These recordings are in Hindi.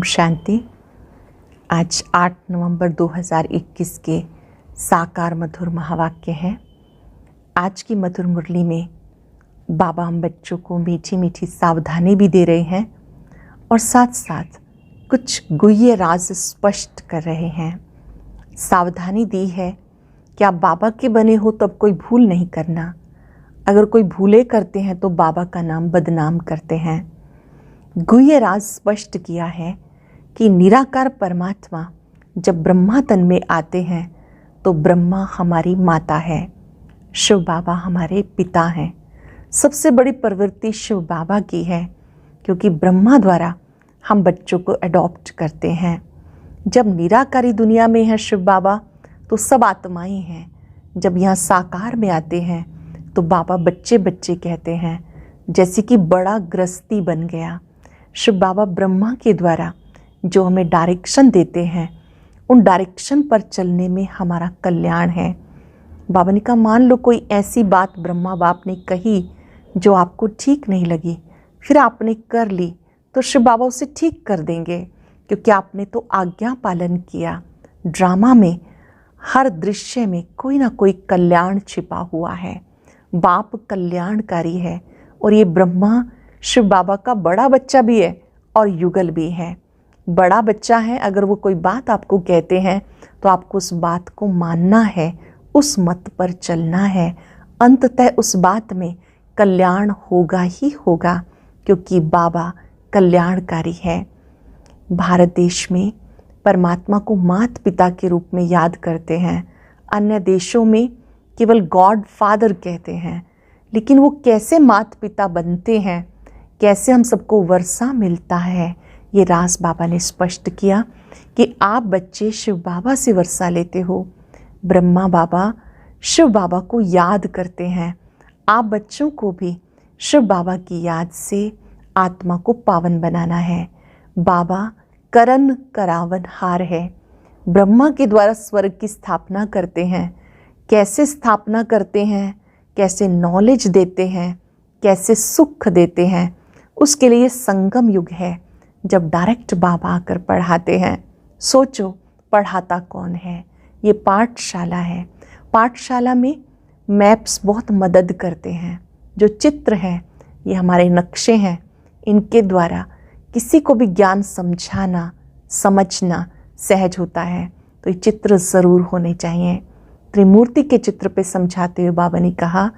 शांति। आज 8 नवंबर 2021 के साकार मधुर महावाक्य हैं। आज की मधुर मुरली में बाबा हम बच्चों को मीठी मीठी सावधानी भी दे रहे हैं और साथ साथ कुछ गुह्य राज स्पष्ट कर रहे हैं। सावधानी दी है कि आप बाबा के बने हो तो अब कोई भूल नहीं करना। अगर कोई भूले करते हैं तो बाबा का नाम बदनाम करते हैं। गुह्य राज स्पष्ट किया है कि निराकार परमात्मा जब ब्रह्मा तन में आते हैं तो ब्रह्मा हमारी माता है, शिव बाबा हमारे पिता हैं। सबसे बड़ी प्रवृत्ति शिव बाबा की है, क्योंकि ब्रह्मा द्वारा हम बच्चों को अडॉप्ट करते हैं। जब निराकारी दुनिया में है शिव बाबा तो सब आत्माएं हैं। जब यहाँ साकार में आते हैं तो बाबा बच्चे बच्चे कहते हैं, जैसे कि बड़ा गृहस्थी बन गया। शिव बाबा ब्रह्मा के द्वारा जो हमें डायरेक्शन देते हैं, उन डायरेक्शन पर चलने में हमारा कल्याण है। बाबा ने कहा, मान लो कोई ऐसी बात ब्रह्मा बाप ने कही जो आपको ठीक नहीं लगी, फिर आपने कर ली तो शिव बाबा उसे ठीक कर देंगे, क्योंकि आपने तो आज्ञा पालन किया। ड्रामा में हर दृश्य में कोई ना कोई कल्याण छिपा हुआ है। बाप कल्याणकारी है और ये ब्रह्मा शिव बाबा का बड़ा बच्चा भी है और युगल भी है। बड़ा बच्चा है, अगर वो कोई बात आपको कहते हैं तो आपको उस बात को मानना है, उस मत पर चलना है। अंततः उस बात में कल्याण होगा ही होगा, क्योंकि बाबा कल्याणकारी है। भारत देश में परमात्मा को माता पिता के रूप में याद करते हैं। अन्य देशों में केवल गॉड फादर कहते हैं। लेकिन वो कैसे माता पिता बनते हैं, कैसे हम सबको वर्षा मिलता है, ये राज बाबा ने स्पष्ट किया कि आप बच्चे शिव बाबा से वर्षा लेते हो। ब्रह्मा बाबा शिव बाबा को याद करते हैं। आप बच्चों को भी शिव बाबा की याद से आत्मा को पावन बनाना है। बाबा करन करावन हार है। ब्रह्मा के द्वारा स्वर्ग की स्थापना करते हैं। कैसे स्थापना करते हैं, कैसे नॉलेज देते हैं, कैसे सुख देते हैं, उसके लिए संगम युग है जब डायरेक्ट बाबा आकर पढ़ाते हैं। सोचो पढ़ाता कौन है? ये पाठशाला है। पाठशाला में मैप्स बहुत मदद करते हैं। जो चित्र हैं ये हमारे नक्शे हैं। इनके द्वारा किसी को भी ज्ञान समझाना समझना सहज होता है। तो ये चित्र ज़रूर होने चाहिए। त्रिमूर्ति के चित्र पे समझाते हुए बाबा ने कहा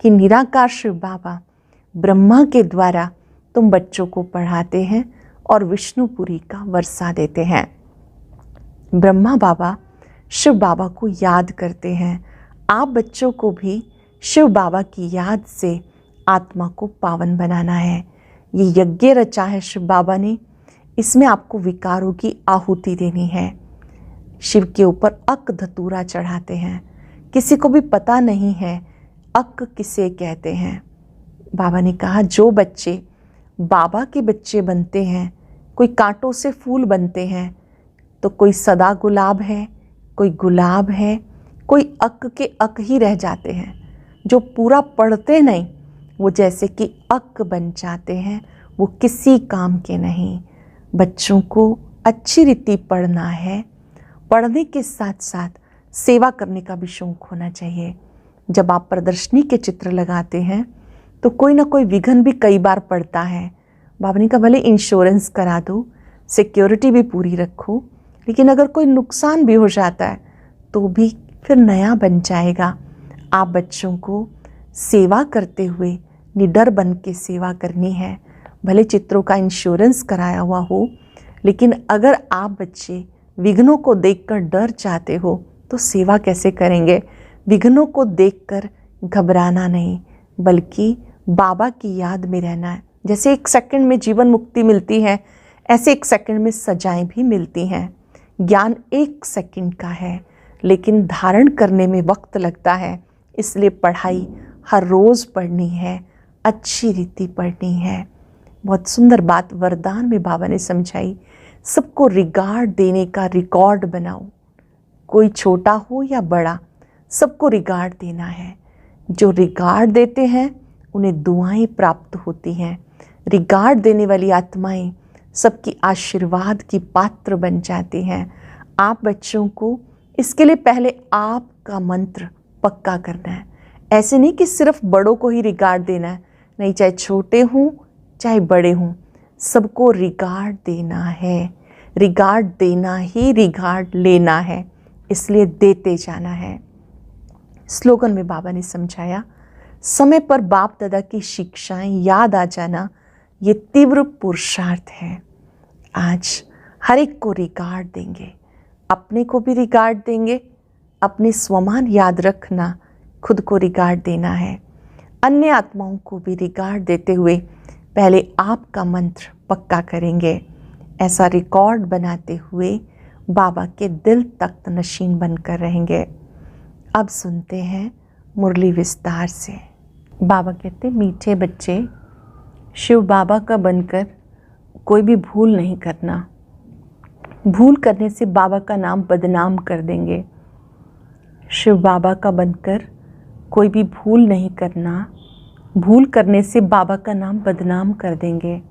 कि निराकार शिव बाबा ब्रह्मा के द्वारा तुम बच्चों को पढ़ाते हैं और विष्णुपुरी का वर्षा देते हैं। ब्रह्मा बाबा शिव बाबा को याद करते हैं। आप बच्चों को भी शिव बाबा की याद से आत्मा को पावन बनाना है। ये यज्ञ रचा है शिव बाबा ने, इसमें आपको विकारों की आहुति देनी है। शिव के ऊपर अक धतूरा चढ़ाते हैं। किसी को भी पता नहीं है अक किसे कहते हैं। बाबा ने कहा, जो बच्चे बाबा के बच्चे बनते हैं, कोई कांटों से फूल बनते हैं, तो कोई सदा गुलाब है, कोई गुलाब है, कोई अक के अक ही रह जाते हैं। जो पूरा पढ़ते नहीं वो जैसे कि अक बन जाते हैं, वो किसी काम के नहीं। बच्चों को अच्छी रीति पढ़ना है। पढ़ने के साथ साथ सेवा करने का भी शौक होना चाहिए। जब आप प्रदर्शनी के चित्र लगाते हैं तो कोई ना कोई विघ्न भी कई बार पड़ता है। बाबा ने कहा, भले इंश्योरेंस करा दो, सिक्योरिटी भी पूरी रखो, लेकिन अगर कोई नुकसान भी हो जाता है तो भी फिर नया बन जाएगा। आप बच्चों को सेवा करते हुए निडर बन के सेवा करनी है। भले चित्रों का इंश्योरेंस कराया हुआ हो, लेकिन अगर आप बच्चे विघ्नों को देखकर डर जाते हो तो सेवा कैसे करेंगे? विघ्नों को देखकर घबराना नहीं, बल्कि बाबा की याद में रहना है। जैसे 1 सेकंड में जीवन मुक्ति मिलती है, ऐसे 1 सेकंड में सजाएं भी मिलती हैं। ज्ञान 1 सेकंड का है, लेकिन धारण करने में वक्त लगता है। इसलिए पढ़ाई हर रोज़ पढ़नी है, अच्छी रीति पढ़नी है। बहुत सुंदर बात वरदान में बाबा ने समझाई। सबको रिगार्ड देने का रिकॉर्ड बनाओ। कोई छोटा हो या बड़ा, सबको रिगार्ड देना है। जो रिगार्ड देते हैं उन्हें दुआएं प्राप्त होती हैं। रिगार्ड देने वाली आत्माएं सबकी आशीर्वाद की पात्र बन जाती हैं। आप बच्चों को इसके लिए पहले आपका मंत्र पक्का करना है। ऐसे नहीं कि सिर्फ बड़ों को ही रिगार्ड देना है, नहीं, चाहे छोटे हों चाहे बड़े हों, सबको रिगार्ड देना है। रिगार्ड देना ही रिगार्ड लेना है, इसलिए देते जाना है। स्लोगन में बाबा ने समझाया, समय पर बाप दादा की शिक्षाएं याद आ जाना ये तीव्र पुरुषार्थ है। आज हर एक को रिगार्ड देंगे, अपने को भी रिगार्ड देंगे, अपने स्वमान याद रखना, खुद को रिगार्ड देना है, अन्य आत्माओं को भी रिगार्ड देते हुए पहले आपका मंत्र पक्का करेंगे। ऐसा रिकॉर्ड बनाते हुए बाबा के दिल तख्त नशीन बनकर रहेंगे। अब सुनते हैं मुरली विस्तार से। बाबा कहते, मीठे बच्चे, शिव बाबा का बनकर कोई भी भूल नहीं करना। भूल करने से बाबा का नाम बदनाम कर देंगे। शिव बाबा का बनकर कोई भी भूल नहीं करना। भूल करने से बाबा का नाम बदनाम कर देंगे।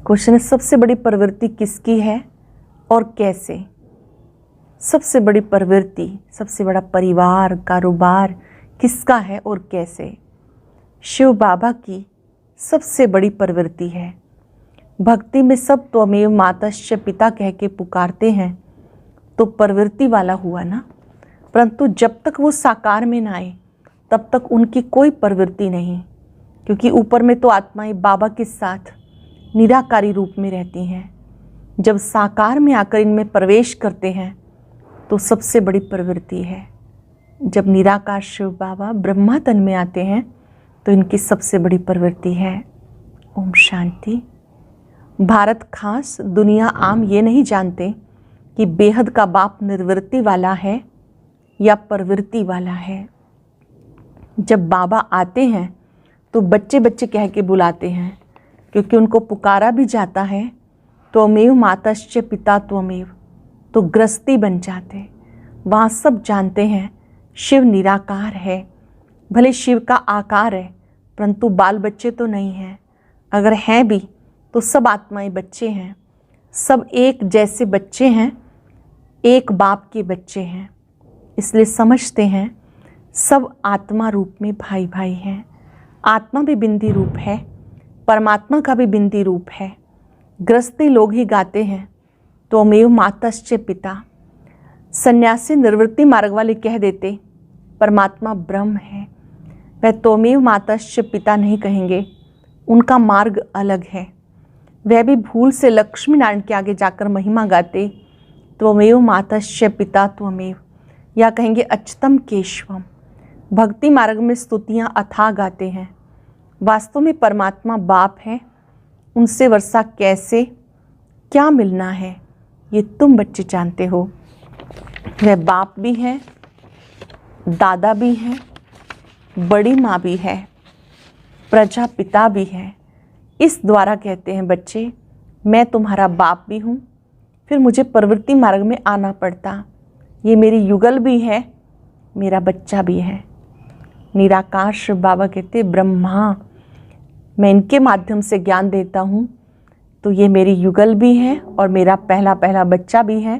क्वेश्चन है, सबसे बड़ी प्रवृत्ति किसकी है और कैसे? सबसे बड़ी प्रवृत्ति, सबसे बड़ा परिवार, कारोबार किसका है और कैसे? शिव बाबा की सबसे बड़ी प्रवृत्ति है। भक्ति में सब त्वमेव मातश्च पिता कह के पुकारते हैं तो प्रवृत्ति वाला हुआ ना, परंतु जब तक वो साकार में ना आए तब तक उनकी कोई प्रवृत्ति नहीं, क्योंकि ऊपर में तो आत्माएं बाबा के साथ निराकारी रूप में रहती हैं। जब साकार में आकर इनमें प्रवेश करते हैं तो सबसे बड़ी प्रवृत्ति है। जब निराकार शिव बाबा ब्रह्मा तन में आते हैं तो इनकी सबसे बड़ी प्रवृत्ति है। ओम शांति। भारत खास दुनिया आम ये नहीं जानते कि बेहद का बाप निर्वृत्ति वाला है या प्रवृत्ति वाला है। जब बाबा आते हैं तो बच्चे बच्चे कह के बुलाते हैं, क्योंकि उनको पुकारा भी जाता है, त्वमेव मातश्च पिता त्वमेव, तो गृहस्थी बन जाते। वहाँ सब जानते हैं शिव निराकार है, भले शिव का आकार है परंतु बाल बच्चे तो नहीं हैं। अगर हैं भी तो सब आत्माएं बच्चे हैं, सब एक जैसे बच्चे हैं, एक बाप के बच्चे हैं। इसलिए समझते हैं सब आत्मा रूप में भाई भाई हैं। आत्मा भी बिंदी रूप है, परमात्मा का भी बिंदी रूप है। गृहस्थी लोग ही गाते हैं त्वमेव मातश्च पिता। सन्यासी निर्वृत्ति मार्ग वाले कह देते परमात्मा ब्रह्म है, वह त्वमेव मातश्च पिता नहीं कहेंगे, उनका मार्ग अलग है। वह भी भूल से लक्ष्मी नारायण के आगे जाकर महिमा गाते त्वमेव मातश्च पिता त्वमेव, या कहेंगे अच्युतम केशवम। भक्ति मार्ग में स्तुतियाँ अथाह गाते हैं। वास्तव में परमात्मा बाप है, उनसे वर्षा कैसे क्या मिलना है ये तुम बच्चे जानते हो। वह बाप भी है, दादा भी है, बड़ी माँ भी है, प्रजापिता भी है। इस द्वारा कहते हैं बच्चे, मैं तुम्हारा बाप भी हूँ, फिर मुझे प्रवृत्ति मार्ग में आना पड़ता। ये मेरी युगल भी है, मेरा बच्चा भी है। निराकार शिव बाबा कहते ब्रह्मा, मैं इनके माध्यम से ज्ञान देता हूँ, तो ये मेरी युगल भी है और मेरा पहला पहला बच्चा भी है।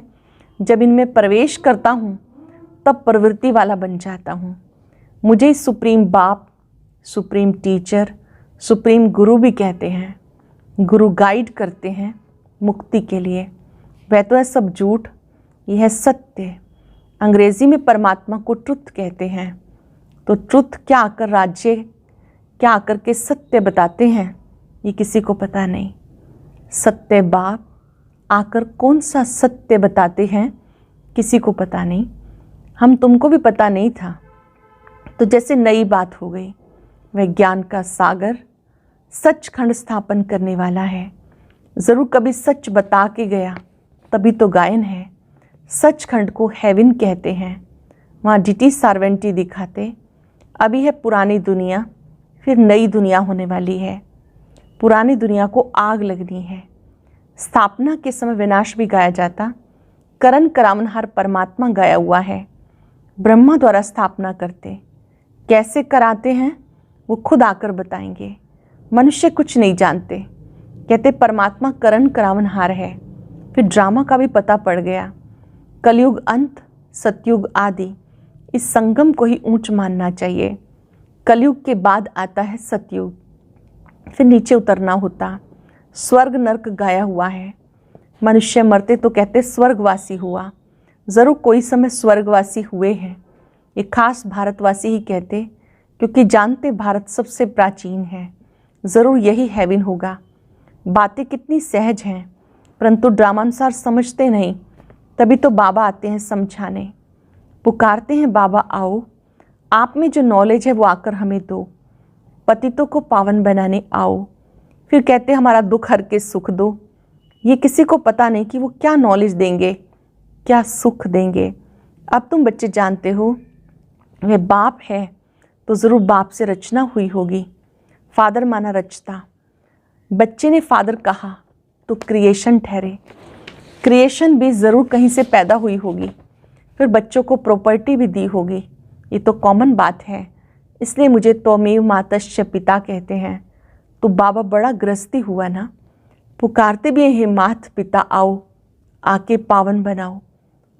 जब इनमें प्रवेश करता हूँ तब प्रवृत्ति वाला बन जाता हूँ। मुझे सुप्रीम बाप, सुप्रीम टीचर, सुप्रीम गुरु भी कहते हैं। गुरु गाइड करते हैं मुक्ति के लिए। वह तो है सब झूठ, यह है सत्य। अंग्रेजी में परमात्मा को ट्रुथ कहते हैं। तो ट्रुथ क्या आकर राज्य, क्या आकर के सत्य बताते हैं, ये किसी को पता नहीं। सत्य बाप आकर कौन सा सत्य बताते हैं, किसी को पता नहीं। हम तुमको भी पता नहीं था, तो जैसे नई बात हो गई। वह ज्ञान का सागर सचखंड स्थापन करने वाला है। ज़रूर कभी सच बता के गया, तभी तो गायन है। सचखंड को हेवन कहते हैं। वहाँ डिटी सार्वेंटी दिखाते। अभी है पुरानी दुनिया, फिर नई दुनिया होने वाली है। पुरानी दुनिया को आग लगनी है। स्थापना के समय विनाश भी गाया जाता। करण करावनहार परमात्मा गाया हुआ है। ब्रह्मा द्वारा स्थापना करते। कैसे कराते हैं वो खुद आकर बताएंगे। मनुष्य कुछ नहीं जानते, कहते परमात्मा करण करावनहार है। फिर ड्रामा का भी पता पड़ गया। कलयुग अंत, सतयुग आदि, इस संगम को ही ऊंच मानना चाहिए। कलयुग के बाद आता है सतयुग, फिर नीचे उतरना होता। स्वर्ग नर्क गाया हुआ है। मनुष्य मरते तो कहते स्वर्गवासी हुआ। ज़रूर कोई समय स्वर्गवासी हुए हैं, ये खास भारतवासी ही कहते, क्योंकि जानते भारत सबसे प्राचीन है। ज़रूर यही हेवन होगा। बातें कितनी सहज हैं, परंतु ड्रामानुसार समझते नहीं। तभी तो बाबा आते हैं समझाने, पुकारते हैं बाबा आओ, आप में जो नॉलेज है वो आकर हमें दो, पतितों को पावन बनाने आओ। फिर कहते हमारा दुख हर के सुख दो। ये किसी को पता नहीं कि वो क्या नॉलेज देंगे, क्या सुख देंगे। अब तुम बच्चे जानते हो वह बाप है तो ज़रूर बाप से रचना हुई होगी। फादर माना रचता, बच्चे ने फादर कहा तो क्रिएशन ठहरे। क्रिएशन भी ज़रूर कहीं से पैदा हुई होगी, फिर बच्चों को प्रॉपर्टी भी दी होगी। ये तो कॉमन बात है, इसलिए मुझे त्वमेव मातश्च पिता कहते हैं। तो बाबा बड़ा गृहस्थी हुआ ना, पुकारते भी हैं मात पिता आओ, आके पावन बनाओ।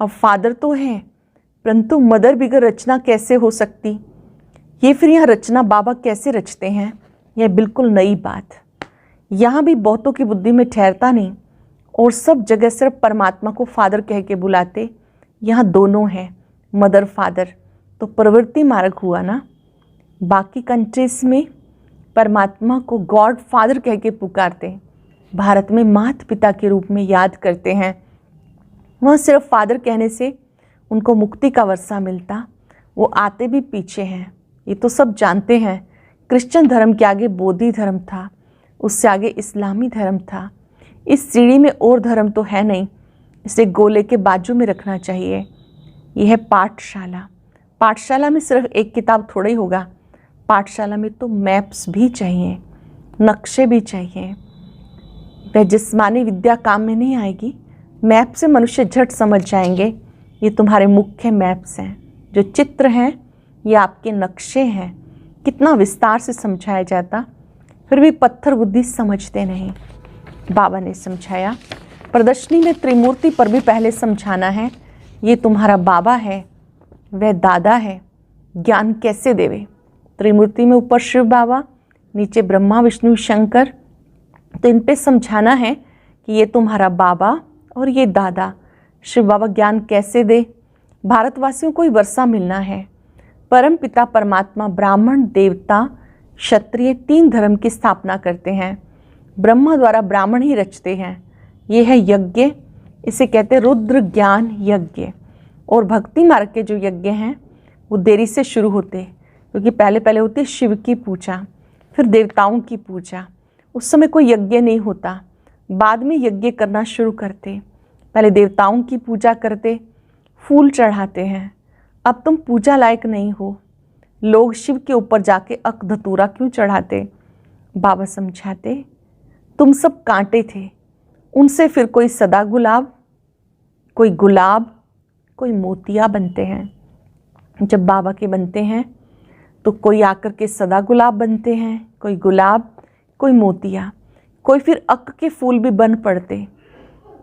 अब फादर तो है, परंतु मदर बिगर रचना कैसे हो सकती। ये फिर यहाँ रचना बाबा कैसे रचते हैं, यह बिल्कुल नई बात। यहाँ भी बहुतों की बुद्धि में ठहरता नहीं और सब जगह सिर्फ परमात्मा को फादर कह के बुलाते। यहाँ दोनों हैं, मदर फादर, तो प्रवृत्ति मार्ग हुआ ना। बाकी कंट्रीज में परमात्मा को गॉड फादर कह के पुकारते, भारत में माता पिता के रूप में याद करते हैं। वहाँ सिर्फ फादर कहने से उनको मुक्ति का वर्षा मिलता, वो आते भी पीछे हैं। ये तो सब जानते हैं। क्रिश्चियन धर्म के आगे बौद्धी धर्म था, उससे आगे इस्लामी धर्म था। इस सीढ़ी में और धर्म तो है नहीं, इसे गोले के बाजू में रखना चाहिए। यह है पाठशाला। पाठशाला में सिर्फ एक किताब थोड़ा ही होगा, पाठशाला में तो मैप्स भी चाहिए, नक्शे भी चाहिए। वह जिस्मानी विद्या काम में नहीं आएगी। मैप से मनुष्य झट समझ जाएंगे ये तुम्हारे मुख्य मैप्स हैं, जो चित्र हैं ये आपके नक्शे हैं। कितना विस्तार से समझाया जाता, फिर भी पत्थर बुद्धि समझते नहीं। बाबा ने समझाया। प्रदर्शनी में त्रिमूर्ति पर भी पहले समझाना है। ये तुम्हारा बाबा है, वह दादा है, ज्ञान कैसे देवे। त्रिमूर्ति में ऊपर शिव बाबा, नीचे ब्रह्मा विष्णु शंकर, तो इन पे समझाना है कि ये तुम्हारा बाबा और ये दादा। शिव बाबा ज्ञान कैसे दे, भारतवासियों को ही वर्षा मिलना है। परम पिता परमात्मा ब्राह्मण देवता क्षत्रिय 3 धर्म की स्थापना करते हैं। ब्रह्मा द्वारा ब्राह्मण ही रचते हैं। ये है यज्ञ, इसे कहते हैं रुद्र ज्ञान यज्ञ। और भक्ति मार्ग के जो यज्ञ हैं वो देरी से शुरू होते, क्योंकि पहले होती है शिव की पूजा, फिर देवताओं की पूजा। उस समय कोई यज्ञ नहीं होता, बाद में यज्ञ करना शुरू करते। पहले देवताओं की पूजा करते, फूल चढ़ाते हैं। अब तुम पूजा लायक नहीं हो, लोग शिव के ऊपर जाके अक धतूरा क्यों चढ़ाते। बाबा समझाते, तुम सब कांटे थे, उनसे फिर कोई सदा गुलाब, कोई गुलाब, कोई मोतिया बनते हैं। जब बाबा के बनते हैं तो कोई आकर के सदा गुलाब बनते हैं, कोई गुलाब, कोई मोतिया, कोई फिर अक के फूल भी बन पड़ते।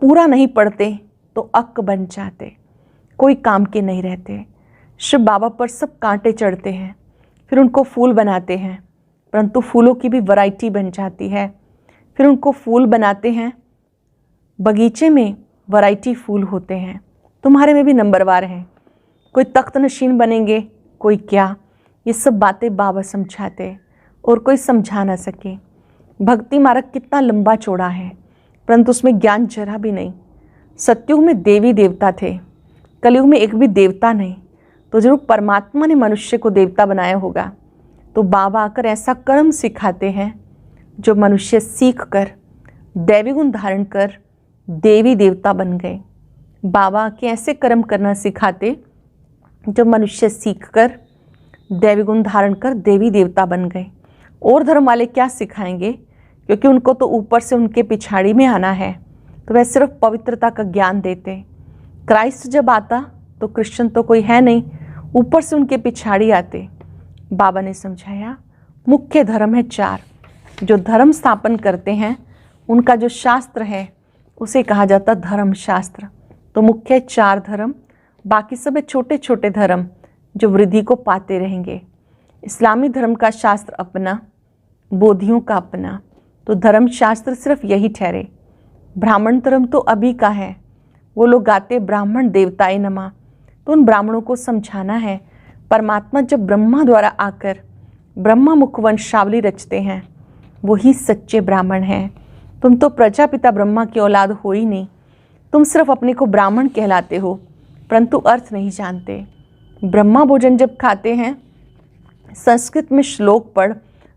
पूरा नहीं पड़ते तो अक बन जाते, कोई काम के नहीं रहते। शिव बाबा पर सब कांटे चढ़ते हैं, फिर उनको फूल बनाते हैं, परंतु फूलों की भी वैरायटी बन जाती है। फिर उनको फूल बनाते हैं, बगीचे में वैरायटी फूल होते हैं। तुम्हारे में भी नंबरवार हैं, कोई तख्त नशीन बनेंगे, कोई क्या। ये सब बातें बाबा समझाते और कोई समझा ना सके। भक्ति मार्ग कितना लंबा चौड़ा है, परंतु उसमें ज्ञान जरा भी नहीं। सतयुग में देवी देवता थे, कलयुग में एक भी देवता नहीं, तो जरूर परमात्मा ने मनुष्य को देवता बनाया होगा। तो बाबा आकर ऐसा कर्म सिखाते हैं जो मनुष्य सीख कर दैवी गुण धारण कर देवी देवता बन गए। बाबा के ऐसे कर्म करना सिखाते जो मनुष्य सीख कर दैवी गुण धारण कर देवी देवता बन गए। और धर्म वाले क्या सिखाएंगे, क्योंकि उनको तो ऊपर से उनके पिछाड़ी में आना है, तो वह सिर्फ पवित्रता का ज्ञान देते। क्राइस्ट जब आता तो क्रिश्चियन तो कोई है नहीं, ऊपर से उनके पिछाड़ी आते। बाबा ने समझाया मुख्य धर्म है 4, जो धर्म स्थापन करते हैं उनका जो शास्त्र है उसे कहा जाता धर्मशास्त्र। तो मुख्य 4 धर्म, बाकी सब छोटे छोटे धर्म जो वृद्धि को पाते रहेंगे। इस्लामी धर्म का शास्त्र अपना, बोधियों का अपना, तो धर्मशास्त्र सिर्फ यही ठहरे। ब्राह्मण धर्म तो अभी का है, वो लोग गाते ब्राह्मण देवताए नमः, तो उन ब्राह्मणों को समझाना है परमात्मा जब ब्रह्मा द्वारा आकर ब्रह्मा मुखवंशावली रचते हैं वही सच्चे ब्राह्मण हैं। तुम तो प्रजापिता ब्रह्मा की औलाद हो ही नहीं, तुम सिर्फ अपने को ब्राह्मण कहलाते हो परंतु अर्थ नहीं जानते। ब्रह्मा भोजन जब खाते हैं, संस्कृत में श्लोक पढ़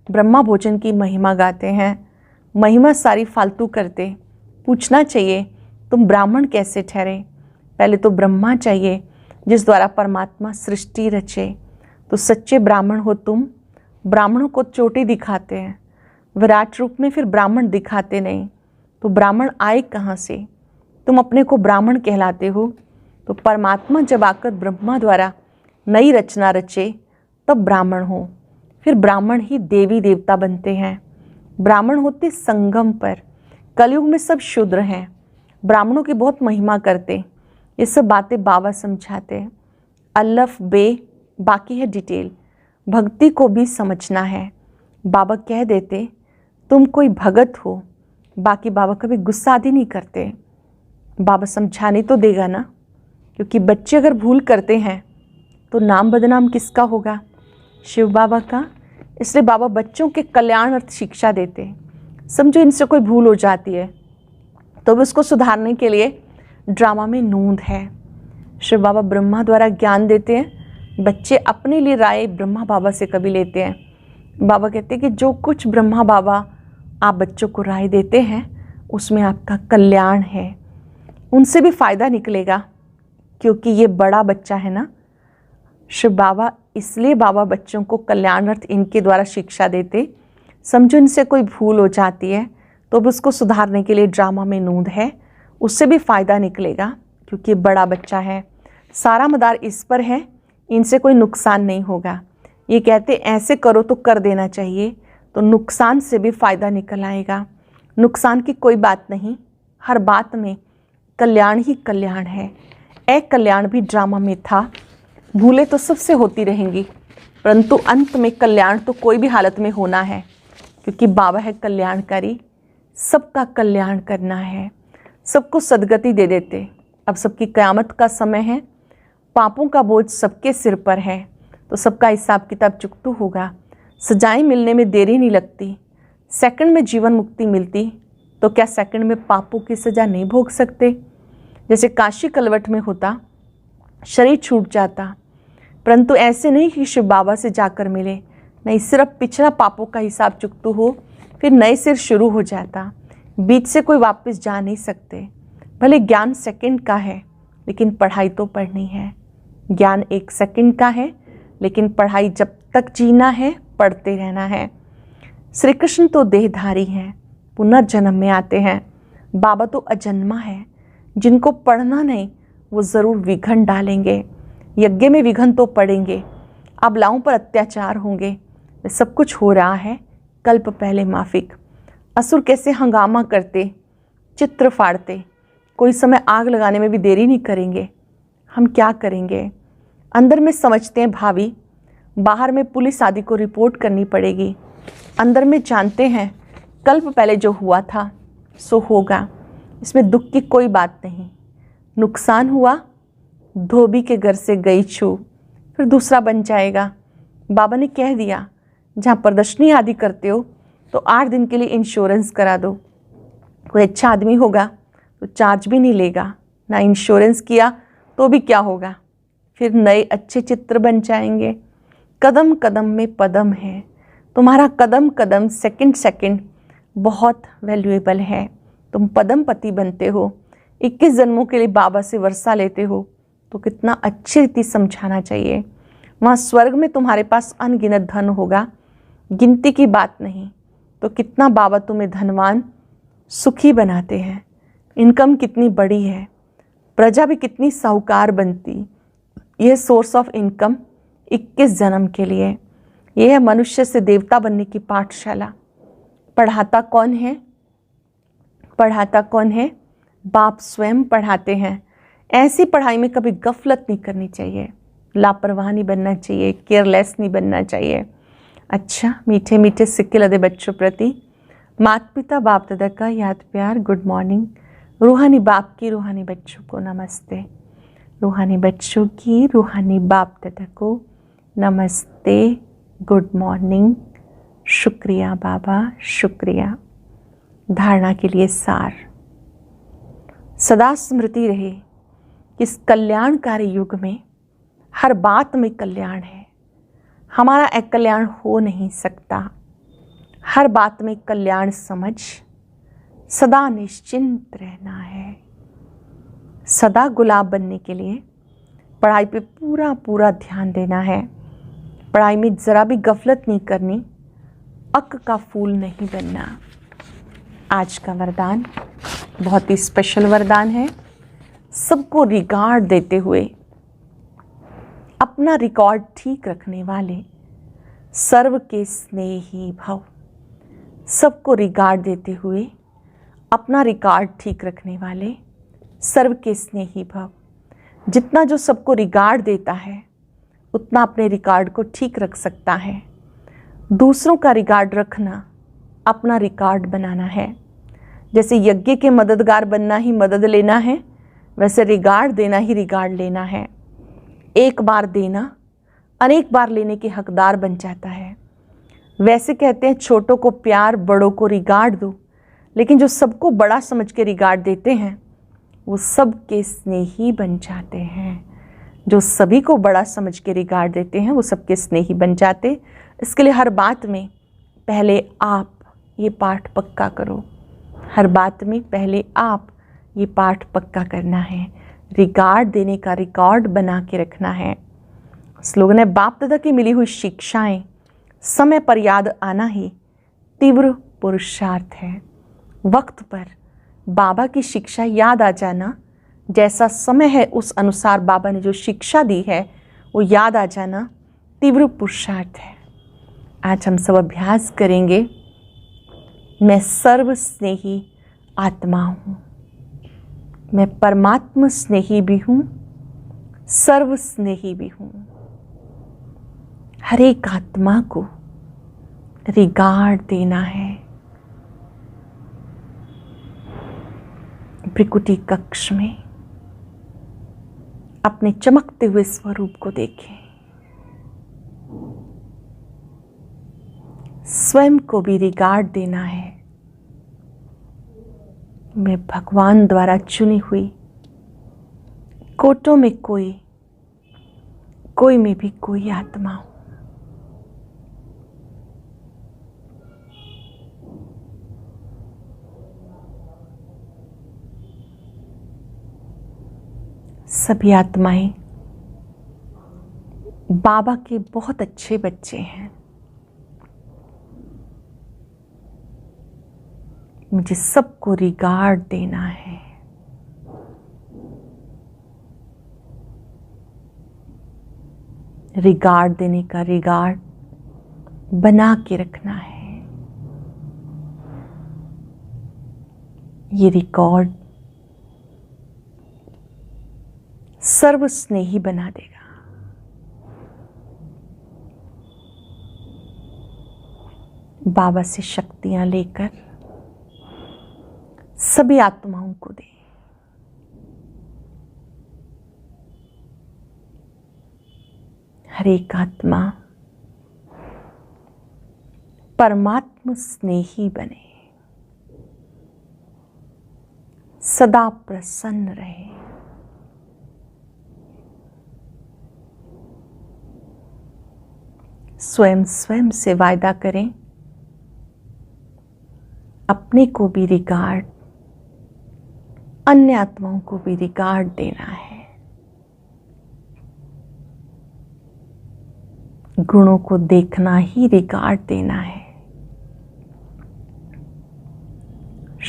ब्रह्मा भोजन की महिमा गाते हैं, महिमा सारी फालतू करते। पूछना चाहिए तुम ब्राह्मण कैसे ठहरे? पहले तो ब्रह्मा चाहिए जिस द्वारा परमात्मा सृष्टि रचे। तो सच्चे ब्राह्मण हो तुम। ब्राह्मणों को चोटी दिखाते हैं, विराट रूप में फिर ब्राह्मण दिखाते नहीं, तो ब्राह्मण आए कहाँ से? तुम अपने को ब्राह्मण कहलाते हो, तो परमात्मा जब आकर ब्रह्मा द्वारा नई रचना रचे तब ब्राह्मण हो। फिर ब्राह्मण ही देवी देवता बनते हैं। ब्राह्मण होते संगम पर। कलयुग में सब शूद्र हैं, ब्राह्मणों की बहुत महिमा करते। ये सब बातें बाबा समझाते हैं। अल्लफ बे बाकी है डिटेल। भक्ति को भी समझना है। बाबा कह देते तुम कोई भगत हो, बाकी बाबा कभी गुस्सा आदि नहीं करते। बाबा समझाने तो देगा ना, क्योंकि बच्चे अगर भूल करते हैं तो नाम बदनाम किसका होगा? शिव बाबा का। इसलिए बाबा बच्चों के कल्याण अर्थ शिक्षा देते। समझो इनसे कोई भूल हो जाती है तो उसको सुधारने के लिए ड्रामा में नूंद है। शिव बाबा ब्रह्मा द्वारा ज्ञान देते हैं, बच्चे अपने लिए राय ब्रह्मा बाबा से कभी लेते हैं। बाबा कहते हैं कि जो कुछ ब्रह्मा बाबा आप बच्चों को राय देते हैं उसमें आपका कल्याण है, उनसे भी फ़ायदा निकलेगा, क्योंकि ये बड़ा बच्चा है ना। शिव बाबा इसलिए बाबा बच्चों को कल्याण अर्थ इनके द्वारा शिक्षा देते। समझो इनसे कोई भूल हो जाती है तो अब उसको सुधारने के लिए ड्रामा में नूंद है, उससे भी फ़ायदा निकलेगा, क्योंकि बड़ा बच्चा है। सारा मदार इस पर है, इनसे कोई नुकसान नहीं होगा। ये कहते ऐसे करो तो कर देना चाहिए, तो नुकसान से भी फ़ायदा निकल आएगा। नुकसान की कोई बात नहीं, हर बात में कल्याण ही कल्याण है। कल्याण भी ड्रामा में था। भूलें तो सबसे होती रहेंगी, परंतु अंत में कल्याण तो कोई भी हालत में होना है, क्योंकि बाबा है कल्याणकारी। सबका कल्याण करना है, सबको सदगति दे देते। अब सबकी क़यामत का समय है, पापों का बोझ सबके सिर पर है, तो सबका हिसाब किताब चुकतू होगा। सजाएं मिलने में देरी नहीं लगती। सेकंड में जीवन मुक्ति मिलती तो क्या सेकंड में पापों की सज़ा नहीं भोग सकते? जैसे काशी कलवट में होता, शरीर छूट जाता, परंतु ऐसे नहीं कि शिव बाबा से जाकर मिले, नहीं, सिर्फ पिछला पापों का हिसाब चुकतू हो, फिर नए सिर शुरू हो जाता। बीच से कोई वापस जा नहीं सकते। भले ज्ञान सेकंड का है लेकिन पढ़ाई तो पढ़नी है। ज्ञान 1 सेकंड का है लेकिन पढ़ाई जब तक जीना है पढ़ते रहना है। श्री कृष्ण तो देहधारी हैं, पुनर्जन्म में आते हैं। बाबा तो अजन्मा है, जिनको पढ़ना नहीं वो ज़रूर विघन डालेंगे। यज्ञ में विघन तो पड़ेंगे, अबलाओं पर अत्याचार होंगे। सब कुछ हो रहा है कल्प पहले माफिक। असुर कैसे हंगामा करते, चित्र फाड़ते, कोई समय आग लगाने में भी देरी नहीं करेंगे। हम क्या करेंगे? अंदर में समझते हैं भावी, बाहर में पुलिस आदि को रिपोर्ट करनी पड़ेगी। अंदर में जानते हैं कल्प पहले जो हुआ था सो होगा, इसमें दुख की कोई बात नहीं। नुकसान हुआ, धोबी के घर से गई छू, फिर दूसरा बन जाएगा। बाबा ने कह दिया जहाँ प्रदर्शनी आदि करते हो तो 8 दिन के लिए इंश्योरेंस करा दो। कोई अच्छा आदमी होगा तो चार्ज भी नहीं लेगा, ना इंश्योरेंस किया तो भी क्या होगा, फिर नए अच्छे चित्र बन जाएंगे। कदम कदम में पदम है, तुम्हारा कदम कदम सेकंड सेकंड बहुत वैल्यूएबल है। तुम पदमपति बनते हो, 21 जन्मों के लिए बाबा से वर्षा लेते हो, तो कितना अच्छी रीति समझाना चाहिए। वहाँ स्वर्ग में तुम्हारे पास अनगिनत धन होगा, गिनती की बात नहीं। तो कितना बाबा तुम्हें धनवान सुखी बनाते हैं। इनकम कितनी बड़ी है, प्रजा भी कितनी साहूकार बनती। यह सोर्स ऑफ इनकम 21 जन्म के लिए। यह है मनुष्य से देवता बनने की पाठशाला। पढ़ाता कौन है? पढ़ाता कौन है? बाप स्वयं पढ़ाते हैं। ऐसी पढ़ाई में कभी गफलत नहीं करनी चाहिए, लापरवाह नहीं बनना चाहिए, केयरलेस नहीं बनना चाहिए। अच्छा, मीठे मीठे सिक्के लदे बच्चों प्रति माता पिता बाप दादा का याद प्यार, गुड मॉर्निंग। रूहानी बाप की रूहानी बच्चों को नमस्ते। रूहानी बच्चों की रूहानी बाप दादा को नमस्ते, गुड मॉर्निंग। शुक्रिया बाबा, शुक्रिया। धारणा के लिए सार। सदा स्मृति रहे कि इस कल्याणकारी युग में हर बात में कल्याण है। हमारा अकल्याण हो नहीं सकता। हर बात में कल्याण समझ सदा निश्चिंत रहना है। सदा गुलाब बनने के लिए पढ़ाई पे पूरा पूरा ध्यान देना है। पढ़ाई में ज़रा भी गफलत नहीं करनी, अक का फूल नहीं बनना। आज का वरदान बहुत ही स्पेशल वरदान है। सबको रिगार्ड देते हुए, अपना रिकॉर्ड ठीक रखने वाले सर्व के स्नेही भव। सबको रिगार्ड देते हुए, अपना रिकॉर्ड ठीक रखने वाले सर्व के स्नेही भव। जितना जो सबको रिगार्ड देता है उतना अपने रिकॉर्ड को ठीक रख सकता है। दूसरों का रिकॉर्ड रखना अपना रिकॉर्ड बनाना है। जैसे यज्ञ के मददगार बनना ही मदद लेना है, वैसे रिगार्ड देना ही रिगार्ड लेना है। एक बार देना अनेक बार लेने के हकदार बन जाता है। वैसे कहते हैं छोटों को प्यार, बड़ों को रिगार्ड दो, लेकिन जो सबको बड़ा समझ के रिगार्ड देते हैं वो सबके स्नेही बन जाते हैं। जो सभी को बड़ा समझ के रिगार्ड देते हैं वो सबके स्नेही बन जाते। इसके लिए हर बात में पहले आप ये पाठ पक्का करो। हर बात में पहले आप ये पाठ पक्का करना है। रिगार्ड देने का रिकॉर्ड बना के रखना है। स्लोगन है, बाप दादा की मिली हुई शिक्षाएं समय पर याद आना ही तीव्र पुरुषार्थ है। वक्त पर बाबा की शिक्षा याद आ जाना, जैसा समय है उस अनुसार बाबा ने जो शिक्षा दी है वो याद आ जाना तीव्र पुरुषार्थ है। आज हम सब अभ्यास करेंगे। मैं सर्व स्नेही आत्मा हूँ, मैं परमात्मा स्नेही भी हूँ, सर्व स्नेही भी हूँ। हर एक आत्मा को रिगार्ड देना है। भ्रिकुटी कक्ष में अपने चमकते हुए स्वरूप को देखें। स्वयं को भी रिगार्ड देना है। मैं भगवान द्वारा चुनी हुई कोटों में कोई में भी कोई आत्मा हूं। सभी आत्माएं बाबा के बहुत अच्छे बच्चे हैं। मुझे सबको रिगार्ड देना है। रिगार्ड देने का रिगार्ड बना के रखना है। ये रिकॉर्ड सर्व स्नेही बना देगा। बाबा से शक्तियां लेकर सभी आत्माओं को दे। हर एक आत्मा परमात्मा स्नेही बने, सदा प्रसन्न रहे। स्वयं से वायदा करें, अपने को भी रिगार्ड, अन्य आत्माओं को भी रिगार्ड देना है। गुणों को देखना ही रिगार्ड देना है।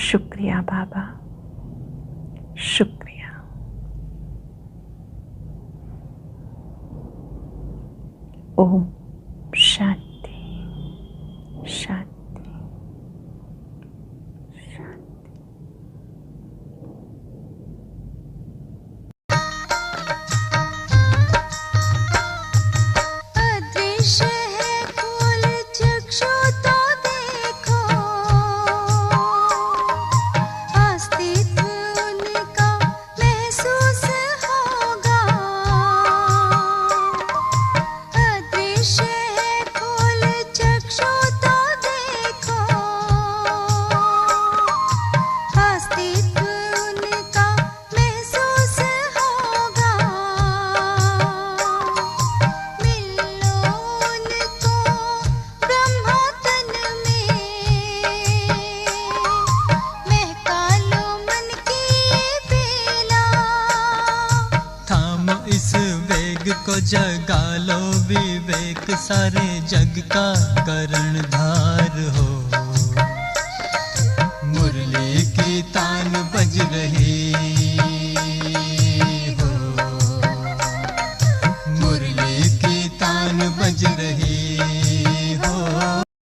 शुक्रिया बाबा, शुक्रिया। ओम शांति शांति शांति। को जगा लो विवेक, सारे जग का कर्णधार हो। मुरली की तान बज रही